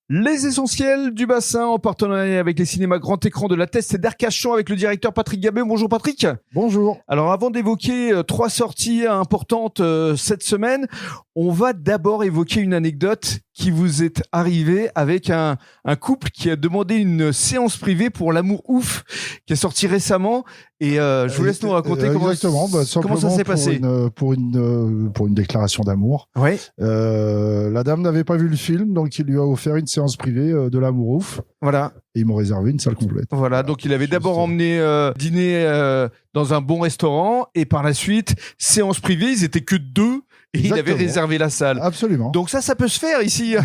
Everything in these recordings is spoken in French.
Les essentiels du bassin en partenariat avec les cinémas grand écran de la Teste et d'Arcachon avec le directeur Patrick Gabé. Bonjour Patrick. Bonjour. Alors avant d'évoquer 3 sorties importantes cette semaine, on va d'abord évoquer une anecdote qui vous est arrivée avec un couple qui a demandé une séance privée pour L'amour ouf qui est sorti récemment et je vous laisse nous raconter comment ça s'est passé. Pour une déclaration d'amour. Ouais. La dame n'avait pas vu le film, donc il lui a offert une séance privée de L'amour ouf. Voilà. Et ils m'ont réservé une salle complète. Voilà, donc il avait d'abord emmené dîner dans un bon restaurant et par la suite, séance privée, ils étaient que 2 et il avait réservé la salle. Absolument. Donc ça peut se faire ici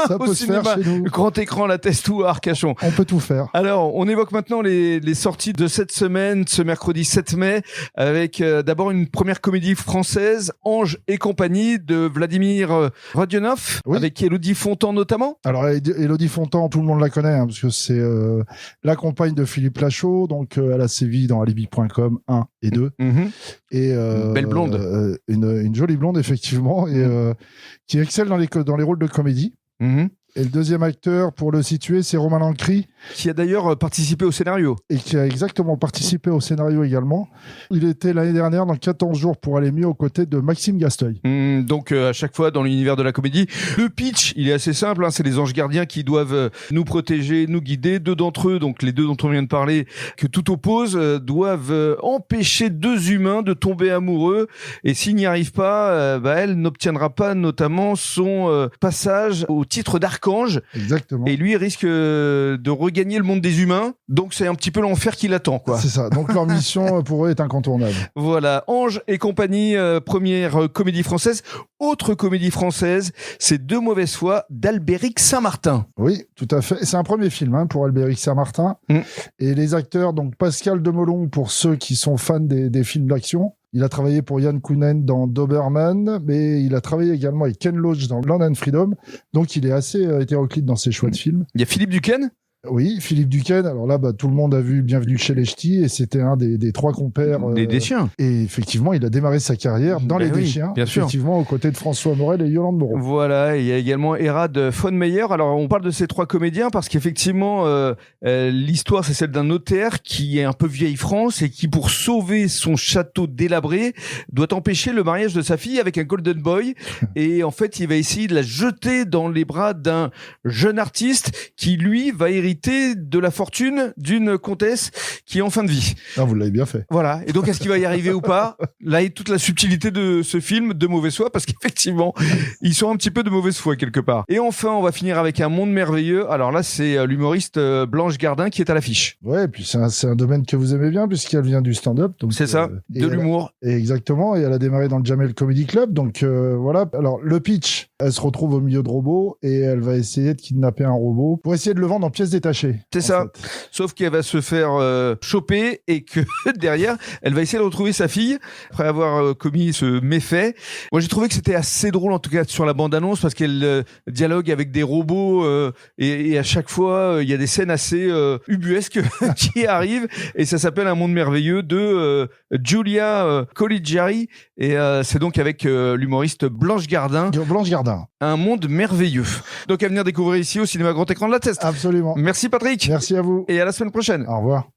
ça au peut se cinéma faire chez nous. grand écran, la Teste ou à Arcachon. On peut tout faire. Alors, on évoque maintenant les sorties de cette semaine, ce mercredi 7 mai, avec d'abord une première comédie française, Ange et compagnie, de Vladimir Radionov, oui. avec Élodie Fontan notamment. Alors, Élodie Fontan, tout le monde la connaît, parce que c'est la compagne de Philippe Lachaud, donc elle a sévi dans Alibi.com 1 et 2. Mm-hmm. Et, belle blonde. Une jolie blonde, effectivement, et qui excelle dans les rôles de comédie. Mm-hmm. Et le deuxième acteur, pour le situer, c'est Romain Lancry. Qui a d'ailleurs participé au scénario. Et qui a exactement participé au scénario également. Il était l'année dernière dans 14 jours pour aller mieux aux côtés de Maxime Gasteuil. Donc à chaque fois dans l'univers de la comédie, le pitch, il est assez simple. C'est les anges gardiens qui doivent nous protéger, nous guider. 2 d'entre eux, donc les 2 dont on vient de parler, que tout oppose, doivent empêcher 2 humains de tomber amoureux. Et s'ils n'y arrivent pas, elle n'obtiendra pas notamment son passage au titre d'archange. Exactement. Et lui risque de regagner le monde des humains. Donc c'est un petit peu l'enfer qui l'attend, quoi. C'est ça. Donc leur mission pour eux est incontournable. Voilà. Ange et compagnie, première comédie française. Autre comédie française, c'est Deux mauvaises foi d'Albéric Saint-Martin. Oui, tout à fait. C'est un premier film pour Albéric Saint-Martin. Et les acteurs, donc Pascal Demolon, pour ceux qui sont fans des films d'action. Il a travaillé pour Yann Kounen dans Doberman, mais il a travaillé également avec Ken Loach dans Land and Freedom. Donc il est assez hétéroclite dans ses choix de films. Il y a Philippe Duquesne. Oui, Philippe Duquesne. Alors là, tout le monde a vu Bienvenue chez les Ch'tis et c'était un des 3 compères. Des chiens. Et effectivement, il a démarré sa carrière dans Les Chiens. Bien sûr. Effectivement, aux côtés de François Morel et Yolande Moreau. Voilà, il y a également Erad von Meyer. Alors, on parle de ces 3 comédiens parce qu'effectivement, l'histoire, c'est celle d'un notaire qui est un peu vieille France et qui, pour sauver son château délabré, doit empêcher le mariage de sa fille avec un golden boy. Et en fait, il va essayer de la jeter dans les bras d'un jeune artiste qui, lui, va hériter de la fortune d'une comtesse qui est en fin de vie. Ah, vous l'avez bien fait. Voilà. Et donc, est-ce qu'il va y arriver ou pas? Là est toute la subtilité de ce film de mauvaise foi, parce qu'effectivement, ils sont un petit peu de mauvaise foi quelque part. Et enfin, on va finir avec Un monde merveilleux. Alors là, c'est l'humoriste Blanche Gardin qui est à l'affiche. Ouais, et puis c'est un domaine que vous aimez bien, puisqu'elle vient du stand-up. C'est ça, de l'humour. Exactement. Et elle a démarré dans le Jamel Comedy Club. Donc voilà. Alors, le pitch, elle se retrouve au milieu de robots et elle va essayer de kidnapper un robot pour essayer de le vendre en pièces détachées. C'est ça. Sauf qu'elle va se faire choper et que derrière, elle va essayer de retrouver sa fille après avoir commis ce méfait. Moi, j'ai trouvé que c'était assez drôle, en tout cas sur la bande-annonce, parce qu'elle dialogue avec des robots et à chaque fois, il y a des scènes assez ubuesques qui arrivent et ça s'appelle Un monde merveilleux de Julia Collegiari et c'est donc avec l'humoriste Blanche Gardin. Blanche Gardin. Un monde merveilleux. Donc à venir découvrir ici au cinéma grand écran de la Teste. Absolument. Merci Patrick. Merci à vous. Et à la semaine prochaine. Au revoir.